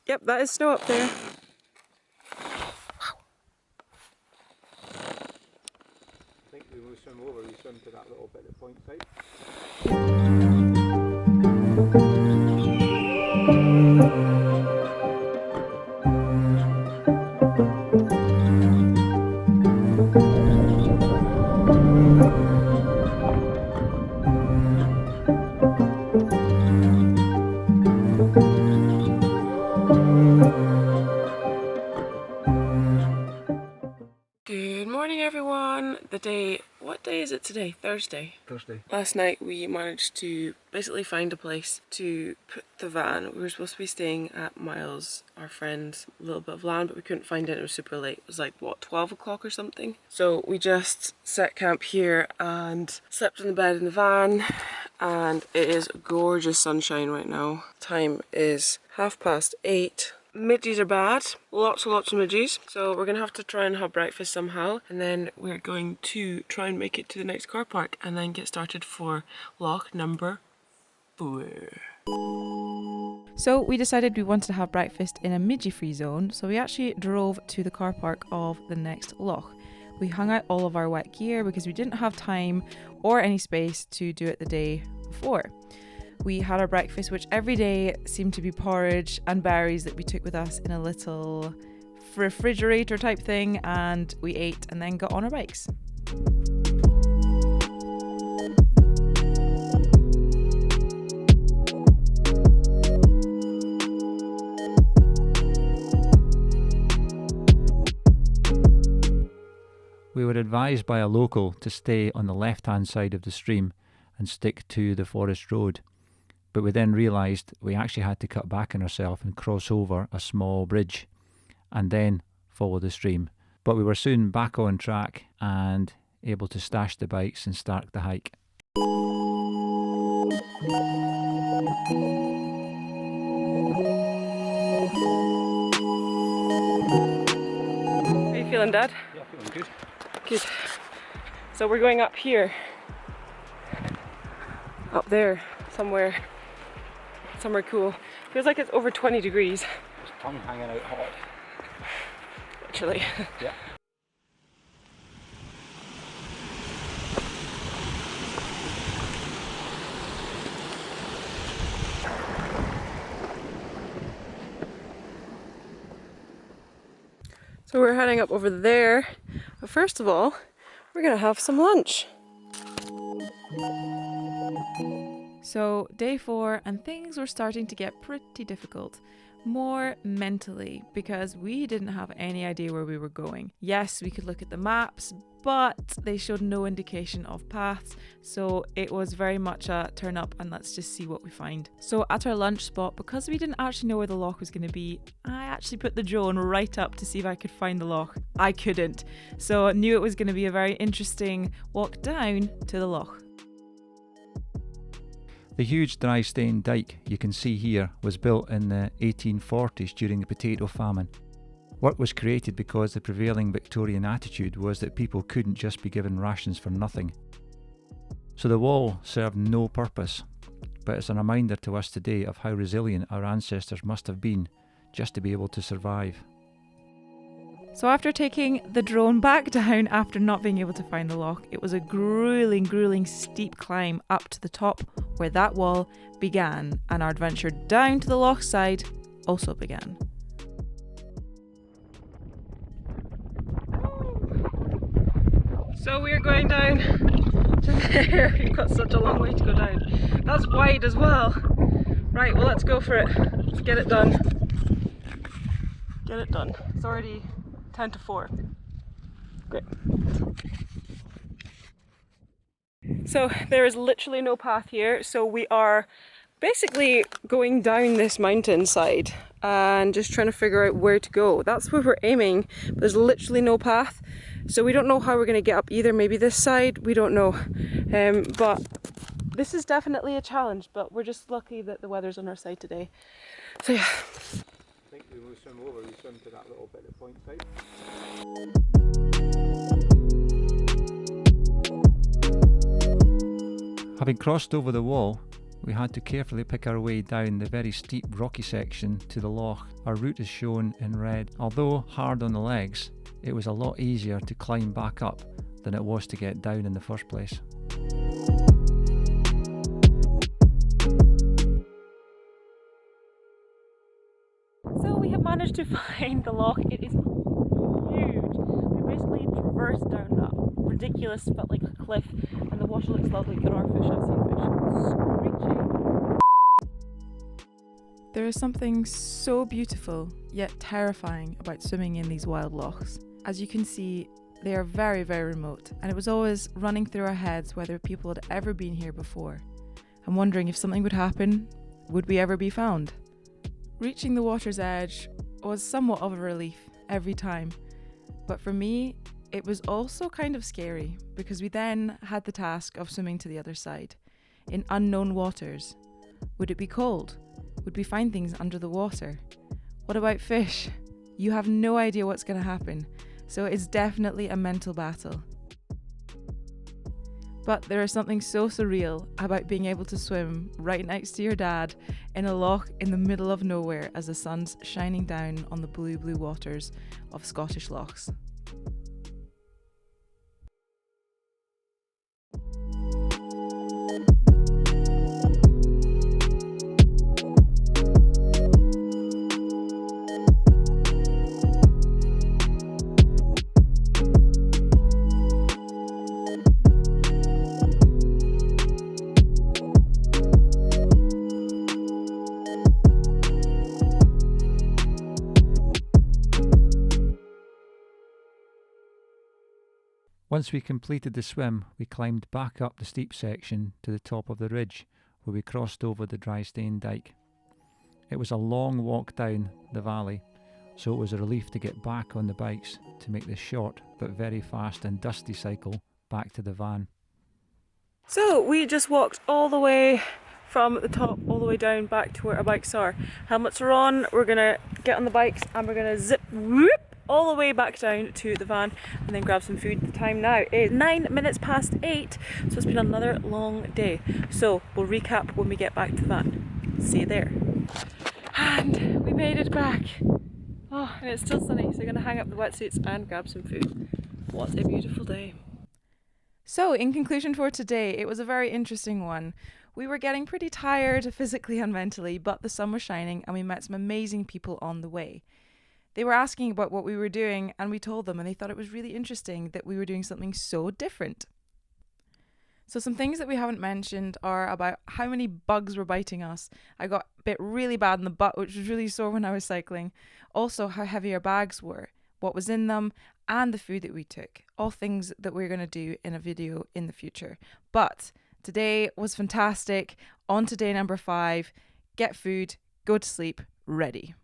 Yep, that is snow up there. I think when we swim over, we swim to that little bit that points out. Good morning, everyone. What day is it today? Thursday. Thursday. Last night we managed to basically find a place to put the van. We were supposed to be staying at Miles, our friend's little bit of land, but we couldn't find it. It was super late. It was like, what, 12 o'clock or something? So we just set camp here and slept in the bed in the van, and it is gorgeous sunshine right now. Time is 8:30. Midges are bad, lots and lots of midges, so we're gonna have to try and have breakfast somehow, and then we're going to try and make it to the next car park and then get started for Loch number 4. So we decided we wanted to have breakfast in a midgie-free zone, so we actually drove to the car park of the next loch. We hung out all of our wet gear because we didn't have time or any space to do it the day before. We had our breakfast, which every day seemed to be porridge and berries that we took with us in a little refrigerator type thing, and we ate and then got on our bikes. We were advised by a local to stay on the left-hand side of the stream and stick to the forest road. But we then realised we actually had to cut back on ourselves and cross over a small bridge and then follow the stream. But we were soon back on track and able to stash the bikes and start the hike. How are you feeling, Dad? Yeah, feeling good. Good. So we're going up here. Up there, somewhere cool. Feels like it's over 20 degrees. His tongue hanging out hot. Literally. Yeah. So we're heading up over there. But first of all, we're gonna have some lunch. So day 4, and things were starting to get pretty difficult. More mentally, because we didn't have any idea where we were going. Yes, we could look at the maps, but they showed no indication of paths, so it was very much a turn up and let's just see what we find. So at our lunch spot, because we didn't actually know where the loch was going to be, I actually put the drone right up to see if I could find the loch. I couldn't, so I knew it was going to be a very interesting walk down to the loch. The huge dry stone dyke you can see here was built in the 1840s during the potato famine. Work was created because the prevailing Victorian attitude was that people couldn't just be given rations for nothing. So the wall served no purpose, but it's a reminder to us today of how resilient our ancestors must have been just to be able to survive. So after taking the drone back down after not being able to find the loch, it was a grueling steep climb up to the top where that wall began, and our adventure down to the loch side also began. So we're going down to there. We've got such a long way to go down. That's wide as well. Right, well, let's go for it. Let's get it done. Get it done. It's already 10 to 4. Great. So there is literally no path here, so we are basically going down this mountainside and just trying to figure out where to go. That's where we're aiming, but there's literally no path, so we don't know how we're going to get up either. Maybe this side, we don't know. But this is definitely a challenge, but we're just lucky that the weather's on our side today. So yeah. I think when we swim over, we swim to that little bit that points out. Having crossed over the wall, we had to carefully pick our way down the very steep rocky section to the Loch. Our route is shown in red. Although hard on the legs, it was a lot easier to climb back up than it was to get down in the first place. So we have managed to find the loch. It is huge. We basically traversed down that ridiculous, felt like a cliff, and the water looks lovely. Good our fish, I've seen fish screeching. There is something so beautiful yet terrifying about swimming in these wild lochs. As you can see, they are very, very remote, and it was always running through our heads whether people had ever been here before. I'm wondering if something would happen, would we ever be found? Reaching the water's edge was somewhat of a relief every time, but for me, it was also kind of scary because we then had the task of swimming to the other side, in unknown waters. Would it be cold? Would we find things under the water? What about fish? You have no idea what's going to happen, so it's definitely a mental battle. But there is something so surreal about being able to swim right next to your dad in a loch in the middle of nowhere as the sun's shining down on the blue, blue waters of Scottish lochs. Once we completed the swim, we climbed back up the steep section to the top of the ridge, where we crossed over the dry stone dyke. It was a long walk down the valley, so it was a relief to get back on the bikes to make the short but very fast and dusty cycle back to the van. So we just walked all the way from the top all the way down back to where our bikes are. Helmets are on, we're gonna get on the bikes and we're gonna zip whoop all the way back down to the van and then grab some food. The time now is 9 minutes past 8, so it's been another long day. So we'll recap when we get back to the van. See you there. And we made it back. Oh, and it's still sunny, so we're gonna hang up the wetsuits and grab some food. What a beautiful day. So, in conclusion for today, it was a very interesting one. We were getting pretty tired physically and mentally, but the sun was shining and we met some amazing people on the way. They were asking about what we were doing and we told them, and they thought it was really interesting that we were doing something so different. So some things that we haven't mentioned are about how many bugs were biting us. I got bit really bad in the butt, which was really sore when I was cycling. Also, how heavy our bags were, what was in them, and the food that we took. All things that we're going to do in a video in the future. But today was fantastic. On to day number 5. Get food, go to sleep, ready.